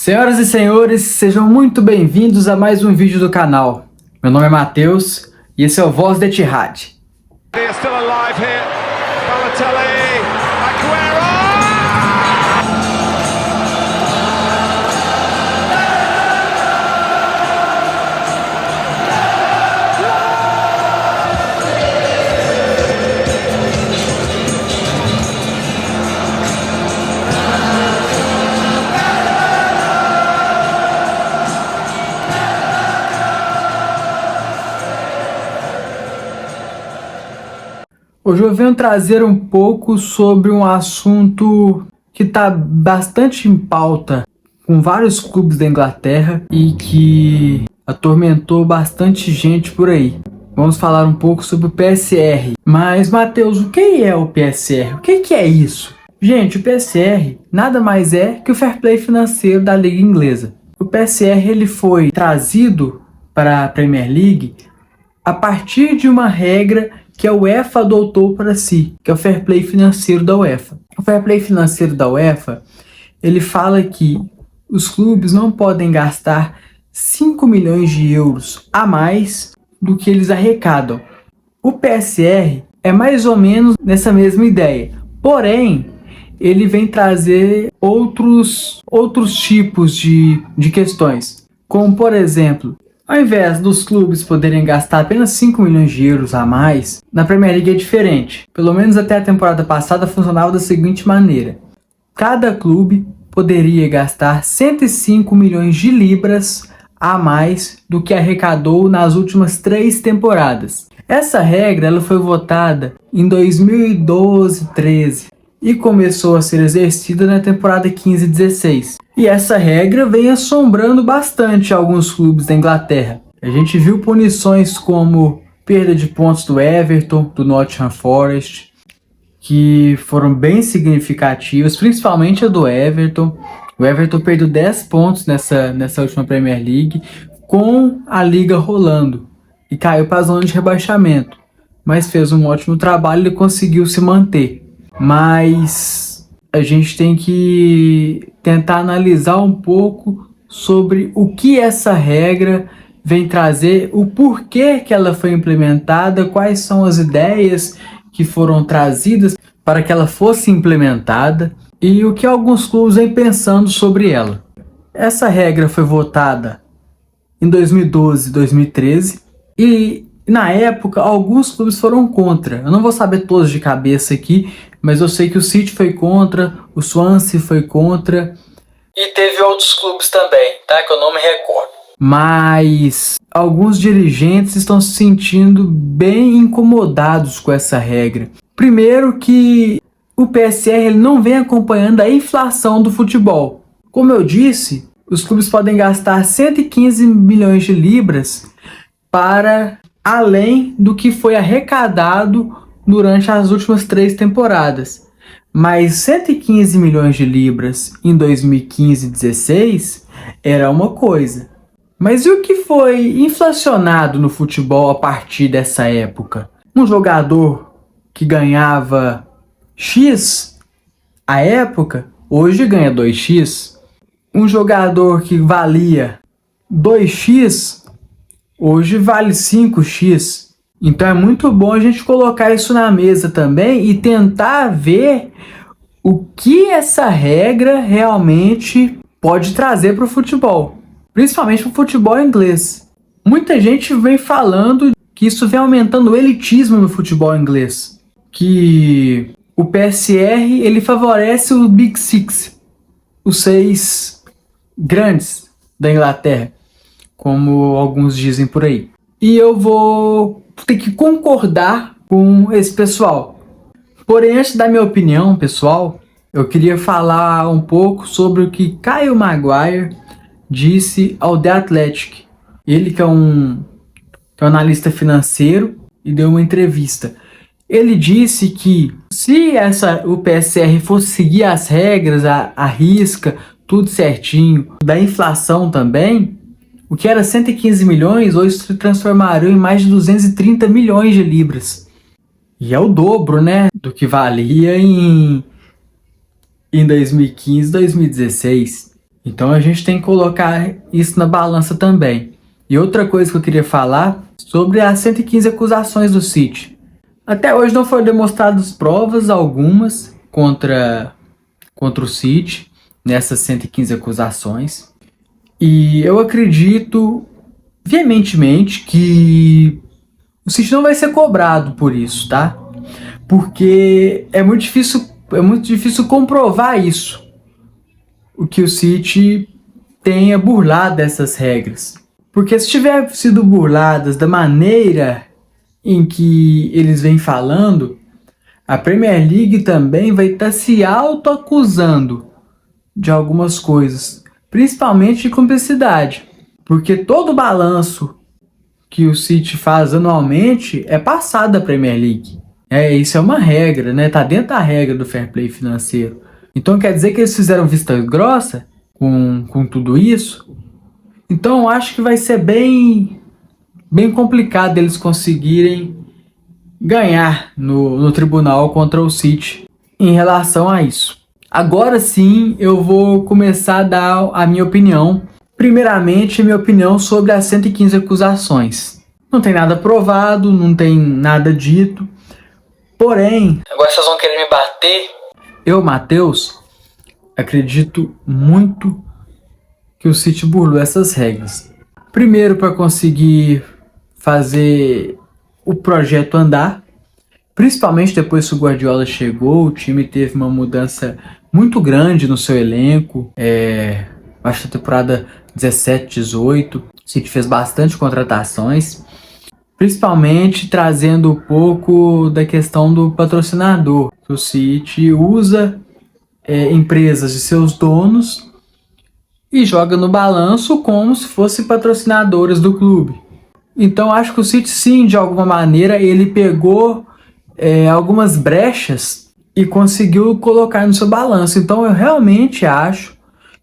Senhoras e senhores, sejam muito bem-vindos a mais um vídeo do canal. Meu nome é Matheus e esse é o Voz de Etihad. Hoje eu venho trazer um pouco sobre um assunto que está bastante em pauta com vários clubes da Inglaterra e que atormentou bastante gente por aí. Vamos falar um pouco sobre o PSR. Mas, Matheus, o que é o PSR? O que é isso? Gente, o PSR nada mais é que o Fair Play financeiro da Liga Inglesa. O PSR ele foi trazido para a Premier League a partir de uma regra que a UEFA adotou para si, que é o Fair Play financeiro da UEFA. O Fair Play financeiro da UEFA, ele fala que os clubes não podem gastar 5 milhões de euros a mais do que eles arrecadam. O PSR é mais ou menos nessa mesma ideia, porém, ele vem trazer outros tipos de questões, como por exemplo, ao invés dos clubes poderem gastar apenas 5 milhões de euros a mais, na Premier League é diferente. Pelo menos até a temporada passada funcionava da seguinte maneira. Cada clube poderia gastar 105 milhões de libras a mais do que arrecadou nas últimas 3 temporadas. Essa regra ela foi votada em 2012-13 e começou a ser exercida na temporada 15-16. E essa regra vem assombrando bastante alguns clubes da Inglaterra. A gente viu punições como perda de pontos do Everton, do Nottingham Forest, que foram bem significativas, principalmente a do Everton. O Everton perdeu 10 pontos nessa última Premier League, com a liga rolando, e caiu para a zona de rebaixamento. Mas fez um ótimo trabalho e conseguiu se manter. Mas a gente tem que tentar analisar um pouco sobre o que essa regra vem trazer, o porquê que ela foi implementada, quais são as ideias que foram trazidas para que ela fosse implementada e o que alguns clubes vêm pensando sobre ela. Essa regra foi votada em 2012 e 2013 e na época alguns clubes foram contra. Eu não vou saber todos de cabeça aqui, mas eu sei que o City foi contra, o Swansea foi contra. E teve outros clubes também, tá? Que eu não me recordo. Mas alguns dirigentes estão se sentindo bem incomodados com essa regra. Primeiro que o PSR ele não vem acompanhando a inflação do futebol. Como eu disse, os clubes podem gastar 115 milhões de libras para além do que foi arrecadado durante as últimas 3 temporadas. Mas 115 milhões de libras em 2015-16 era uma coisa. Mas e o que foi inflacionado no futebol a partir dessa época? Um jogador que ganhava X à época, hoje ganha 2x. Um jogador que valia 2x, hoje vale 5x. Então é muito bom a gente colocar isso na mesa também e tentar ver o que essa regra realmente pode trazer para o futebol, principalmente para o futebol inglês. Muita gente vem falando que isso vem aumentando o elitismo no futebol inglês, que o PSR ele favorece o Big Six, os 6 grandes da Inglaterra, como alguns dizem por aí. E eu vou ter que concordar com esse pessoal. Porém, antes da minha opinião pessoal, eu queria falar um pouco sobre o que Kyle Maguire disse ao The Athletic. Ele que é um analista financeiro e deu uma entrevista. Ele disse que se o PSR fosse seguir as regras, a risca, tudo certinho, da inflação também, o que era 115 milhões, hoje se transformaria em mais de 230 milhões de libras. E é o dobro, né, do que valia em 2015, 2016. Então a gente tem que colocar isso na balança também. E outra coisa que eu queria falar sobre as 115 acusações do City. Até hoje não foram demonstradas provas algumas contra o City nessas 115 acusações. E eu acredito veementemente que o City não vai ser cobrado por isso, tá? Porque é muito difícil comprovar isso. O que o City tenha burlado essas regras. Porque se tiver sido burladas da maneira em que eles vêm falando, a Premier League também vai estar se autoacusando de algumas coisas, principalmente de cumplicidade. Porque todo balanço que o City faz anualmente é passado da Premier League. Isso é uma regra, né? Tá dentro da regra do fair play financeiro. Então quer dizer que eles fizeram vista grossa com tudo isso? Então eu acho que vai ser bem complicado eles conseguirem ganhar no tribunal contra o City em relação a isso. Agora sim eu vou começar a dar a minha opinião. Primeiramente, a minha opinião sobre as 115 acusações. Não tem nada provado, não tem nada dito. Porém, agora vocês vão querer me bater? Eu, Matheus, acredito muito que o City burlou essas regras. Primeiro, para conseguir fazer o projeto andar, principalmente depois que o Guardiola chegou, o time teve uma mudança muito grande no seu elenco. Acho que a temporada 17-18, o City fez bastante contratações, principalmente trazendo um pouco da questão do patrocinador. O City usa empresas de seus donos e joga no balanço como se fossem patrocinadores do clube. Então acho que o City sim, de alguma maneira, ele pegou algumas brechas e conseguiu colocar no seu balanço. Então eu realmente acho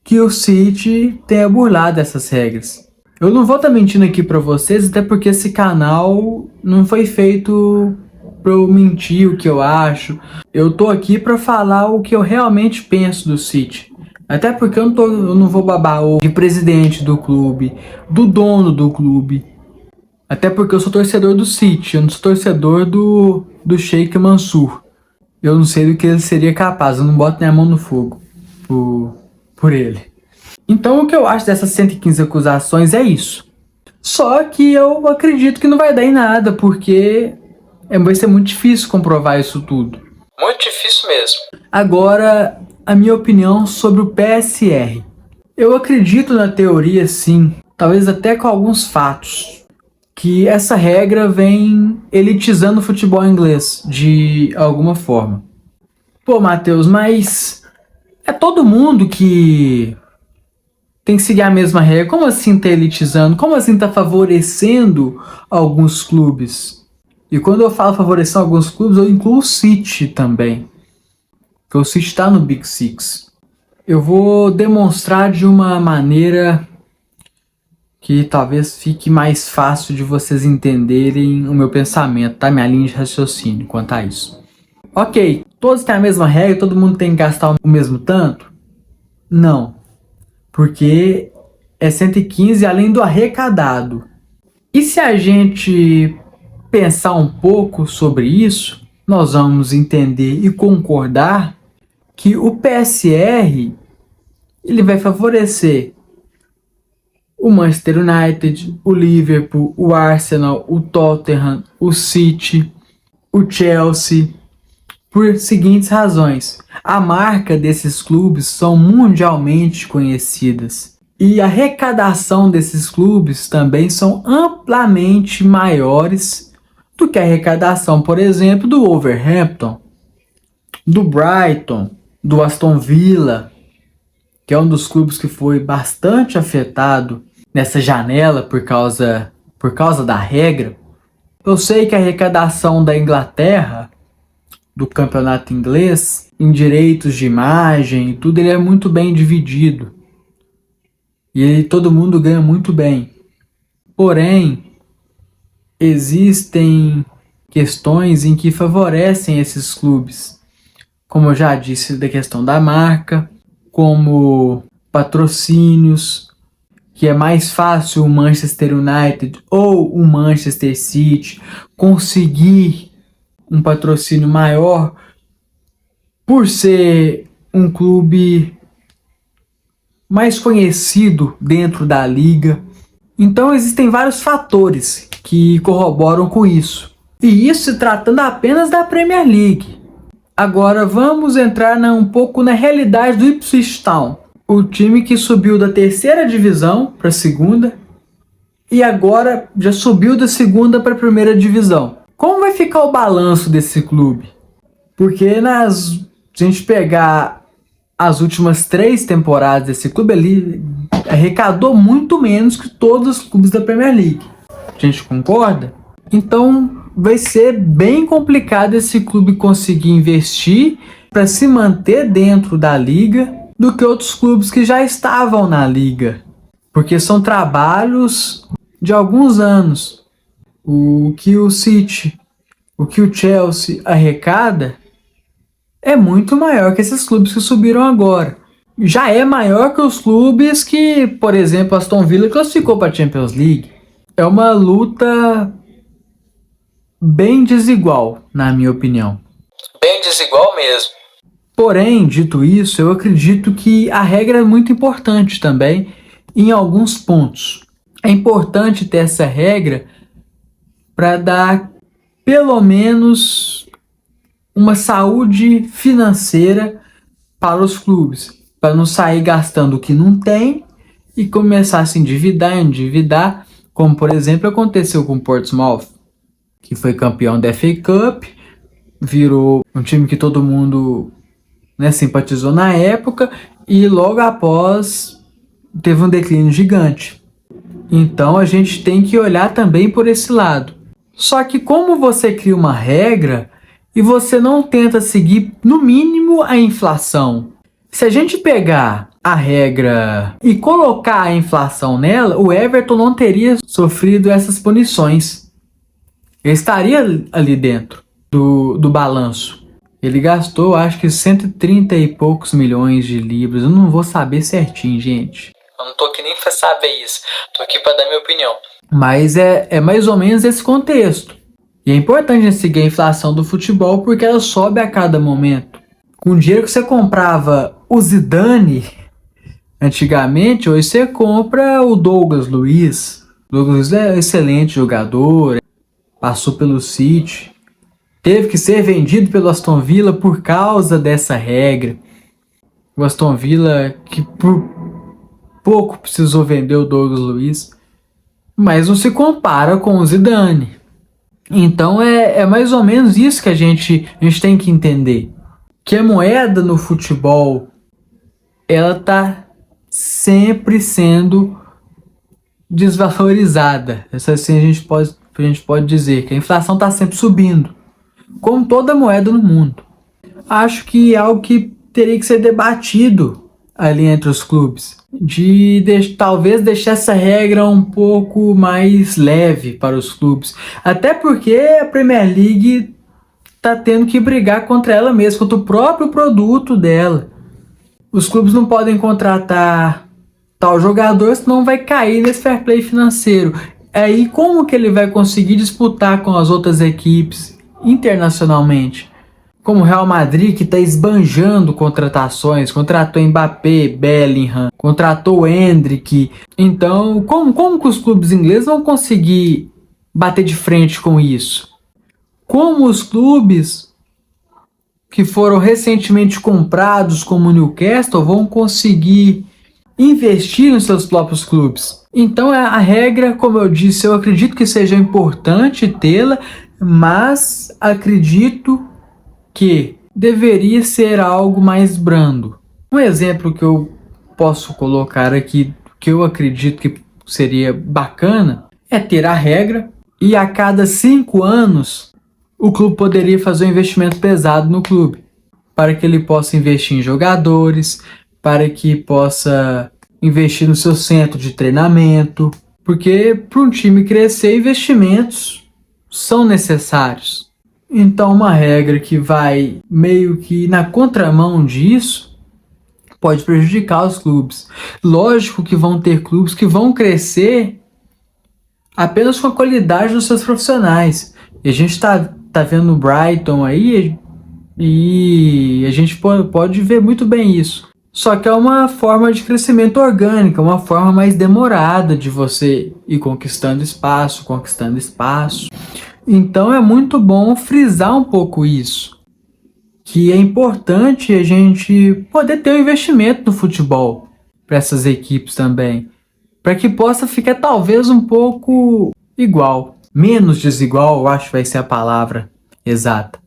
que o City tenha burlado essas regras. Eu não vou estar mentindo aqui para vocês, até porque esse canal não foi feito para eu mentir o que eu acho. Eu tô aqui para falar o que eu realmente penso do City. Até porque eu não vou babar o de presidente do clube, do dono do clube. Até porque eu sou torcedor do City, eu não sou torcedor do Sheikh Mansour. Eu não sei do que ele seria capaz, eu não boto minha mão no fogo por ele. Então o que eu acho dessas 115 acusações é isso. Só que eu acredito que não vai dar em nada, porque vai ser muito difícil comprovar isso tudo. Muito difícil mesmo. Agora, a minha opinião sobre o PSR. Eu acredito na teoria, sim, talvez até com alguns fatos, que essa regra vem elitizando o futebol inglês de alguma forma. Pô, Matheus, mas é todo mundo que tem que seguir a mesma regra. Como assim tá elitizando? Como assim tá favorecendo alguns clubes? E quando eu falo favorecendo alguns clubes, eu incluo o City também. Porque o City tá no Big Six. Eu vou demonstrar de uma maneira que talvez fique mais fácil de vocês entenderem o meu pensamento, tá? Minha linha de raciocínio quanto a isso. Ok, todos têm a mesma regra, todo mundo tem que gastar o mesmo tanto? Não, porque é 115 além do arrecadado. E se a gente pensar um pouco sobre isso, nós vamos entender e concordar que o PSR ele vai favorecer o Manchester United, o Liverpool, o Arsenal, o Tottenham, o City, o Chelsea, por seguintes razões. A marca desses clubes são mundialmente conhecidas e a arrecadação desses clubes também são amplamente maiores do que a arrecadação, por exemplo, do Wolverhampton, do Brighton, do Aston Villa, que é um dos clubes que foi bastante afetado nessa janela por causa da regra. Eu sei que a arrecadação da Inglaterra, do campeonato inglês, em direitos de imagem e tudo, ele é muito bem dividido. E todo mundo ganha muito bem. Porém, existem questões em que favorecem esses clubes. Como eu já disse, da questão da marca, como patrocínios, que é mais fácil o Manchester United ou o Manchester City conseguir um patrocínio maior por ser um clube mais conhecido dentro da liga. Então existem vários fatores que corroboram com isso. E isso se tratando apenas da Premier League. Agora vamos entrar um pouco na realidade do Ipswich Town. O time que subiu da terceira divisão para a segunda e agora já subiu da segunda para a primeira divisão. Como vai ficar o balanço desse clube? Porque se a gente pegar as últimas 3 temporadas desse clube, ele arrecadou muito menos que todos os clubes da Premier League. A gente concorda? Então vai ser bem complicado esse clube conseguir investir para se manter dentro da liga do que outros clubes que já estavam na liga. Porque são trabalhos de alguns anos. O que o City, o que o Chelsea arrecada é muito maior que esses clubes que subiram agora. Já é maior que os clubes que, por exemplo, Aston Villa classificou para a Champions League. É uma luta bem desigual, na minha opinião. Bem desigual mesmo. Porém, dito isso, eu acredito que a regra é muito importante também em alguns pontos. É importante ter essa regra para dar pelo menos uma saúde financeira para os clubes, para não sair gastando o que não tem e começar a se endividar, como por exemplo aconteceu com o Portsmouth, que foi campeão da FA Cup, virou um time que todo mundo simpatizou na época e logo após teve um declínio gigante. Então a gente tem que olhar também por esse lado. Só que como você cria uma regra e você não tenta seguir no mínimo a inflação, se a gente pegar a regra e colocar a inflação nela, o Everton não teria sofrido essas punições. Ele estaria ali dentro do balanço. Ele gastou, acho que 130 e poucos milhões de libras. Eu não vou saber certinho, gente. Eu não tô aqui nem pra saber isso. Tô aqui pra dar minha opinião. Mas é mais ou menos esse contexto. E é importante seguir a inflação do futebol porque ela sobe a cada momento. Com o dinheiro que você comprava o Zidane antigamente, hoje você compra o Douglas Luiz. O Douglas Luiz é um excelente jogador, passou pelo City, teve que ser vendido pelo Aston Villa por causa dessa regra. O Aston Villa que por pouco precisou vender o Douglas Luiz, mas não se compara com o Zidane. Então é mais ou menos isso que a gente tem que entender. Que a moeda no futebol, ela tá sempre sendo desvalorizada. Isso assim a gente pode dizer que a inflação está sempre subindo, como toda moeda no mundo. Acho que é algo que teria que ser debatido ali entre os clubes, talvez deixar essa regra um pouco mais leve para os clubes, até porque a Premier League está tendo que brigar contra ela mesma, contra o próprio produto dela. Os clubes não podem contratar tal jogador, senão vai cair nesse fair play financeiro. Aí como que ele vai conseguir disputar com as outras equipes internacionalmente? Como o Real Madrid, que está esbanjando contratações, contratou Mbappé, Bellingham, contratou Endrick. Então, como que os clubes ingleses vão conseguir bater de frente com isso? Como os clubes que foram recentemente comprados, como o Newcastle, vão conseguir investir nos seus próprios clubes? Então, a regra, como eu disse, eu acredito que seja importante tê-la, mas acredito que deveria ser algo mais brando. Um exemplo que eu posso colocar aqui, que eu acredito que seria bacana, é ter a regra e a cada 5 anos o clube poderia fazer um investimento pesado no clube, para que ele possa investir em jogadores, para que possa investir no seu centro de treinamento, porque para um time crescer, investimentos são necessários. Então uma regra que vai meio que na contramão disso pode prejudicar os clubes. Lógico que vão ter clubes que vão crescer apenas com a qualidade dos seus profissionais. E a gente tá vendo o Brighton aí e a gente pode ver muito bem isso. Só que é uma forma de crescimento orgânico, uma forma mais demorada de você ir conquistando espaço. Então é muito bom frisar um pouco isso, que é importante a gente poder ter um investimento no futebol para essas equipes também, para que possa ficar talvez um pouco igual, menos desigual, eu acho que vai ser a palavra exata.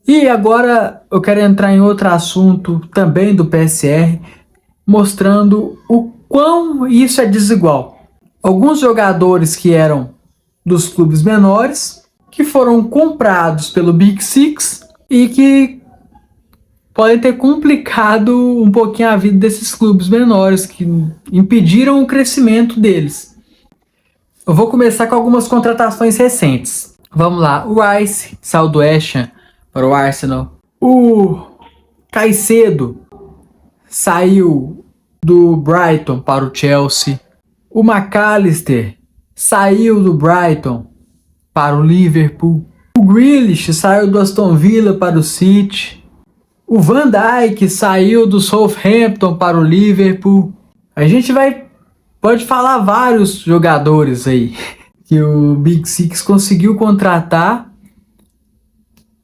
E agora eu quero entrar em outro assunto também do PSR, mostrando o quão isso é desigual. Alguns jogadores que eram dos clubes menores, que foram comprados pelo Big Six e que podem ter complicado um pouquinho a vida desses clubes menores, que impediram o crescimento deles. Eu vou começar com algumas contratações recentes. Vamos lá, o Rice saiu do West Ham para o Arsenal. O Caicedo saiu do Brighton para o Chelsea. O McAllister saiu do Brighton para o Liverpool. O Grealish saiu do Aston Villa para o City. O Van Dijk saiu do Southampton para o Liverpool. A gente pode falar vários jogadores aí que o Big Six conseguiu contratar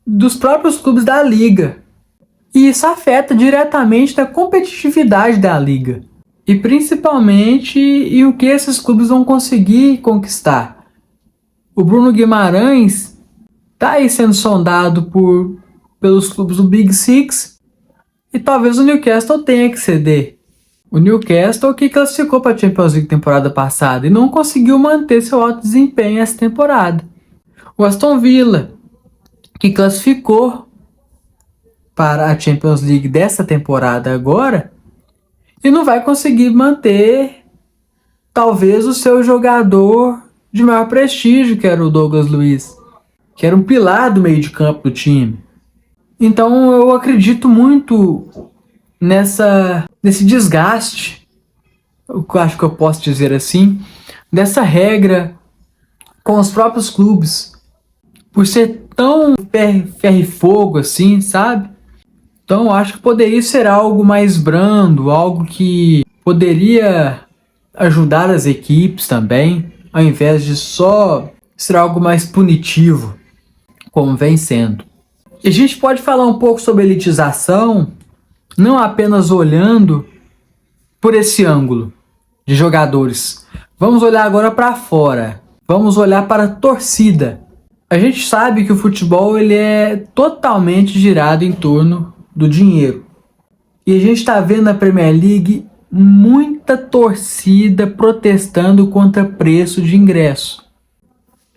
dos próprios clubes da liga. E isso afeta diretamente na competitividade da liga. E principalmente em o que esses clubes vão conseguir conquistar. O Bruno Guimarães está aí sendo sondado pelos clubes do Big Six. E talvez o Newcastle tenha que ceder. O Newcastle que classificou para a Champions League temporada passada e não conseguiu manter seu alto desempenho essa temporada. O Aston Villa, que classificou para a Champions League dessa temporada agora e não vai conseguir manter talvez o seu jogador de maior prestígio, que era o Douglas Luiz, que era um pilar do meio de campo do time. Então eu acredito muito nesse desgaste, eu acho que eu posso dizer assim, dessa regra com os próprios clubes, por ser tão ferro e fogo assim, sabe? Então eu acho que poderia ser algo mais brando, algo que poderia ajudar as equipes também, ao invés de só ser algo mais punitivo, como vem sendo. E a gente pode falar um pouco sobre elitização, não apenas olhando por esse ângulo de jogadores. Vamos olhar agora para fora. Vamos olhar para a torcida. A gente sabe que o futebol ele é totalmente girado em torno do dinheiro. E a gente está vendo na Premier League muita torcida protestando contra preço de ingresso.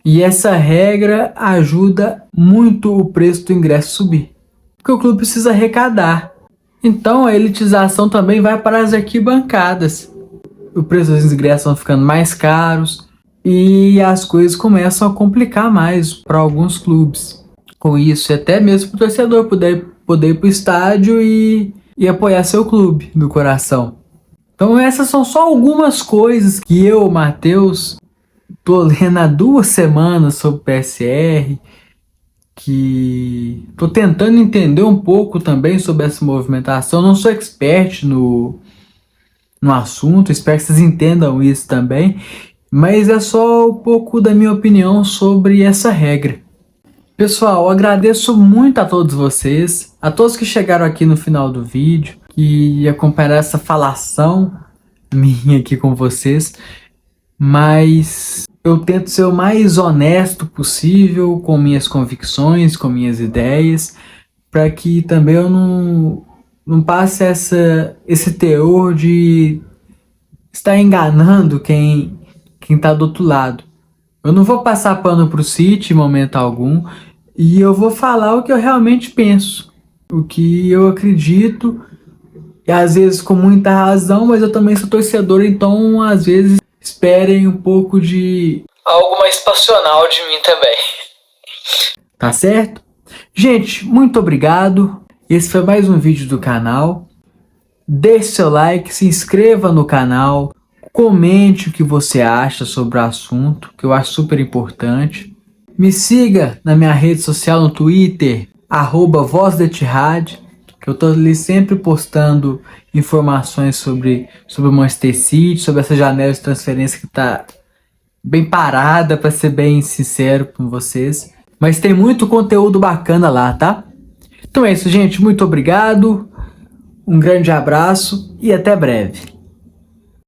E essa regra ajuda muito o preço do ingresso a subir, porque o clube precisa arrecadar. Então a elitização também vai para as arquibancadas. O preço dos ingressos vão ficando mais caros e as coisas começam a complicar mais para alguns clubes. Com isso, até mesmo para o torcedor poder ir para o estádio e apoiar seu clube do coração. Então essas são só algumas coisas que eu, Matheus, tô lendo há 2 semanas sobre o PSR, que tô tentando entender um pouco também sobre essa movimentação. Não sou expert no assunto, espero que vocês entendam isso também, mas é só um pouco da minha opinião sobre essa regra. Pessoal, agradeço muito a todos vocês, a todos que chegaram aqui no final do vídeo, que acompanharam essa falação minha aqui com vocês, mas eu tento ser o mais honesto possível com minhas convicções, com minhas ideias, para que também eu não passe esse teor de estar enganando quem está do outro lado. Eu não vou passar pano pro City em momento algum, e eu vou falar o que eu realmente penso, o que eu acredito, e às vezes com muita razão, mas eu também sou torcedor, então às vezes esperem um pouco de algo mais passional de mim também. Tá certo? Gente, muito obrigado. Esse foi mais um vídeo do canal. deixe seu like, se inscreva no canal, comente o que você acha sobre o assunto, que eu acho super importante. Me siga na minha rede social no Twitter, @VozDaEtihad, que eu tô ali sempre postando informações sobre o Manchester City, sobre essa janela de transferência que tá bem parada, para ser bem sincero com vocês. Mas tem muito conteúdo bacana lá, tá? Então é isso, gente. Muito obrigado. Um grande abraço e até breve.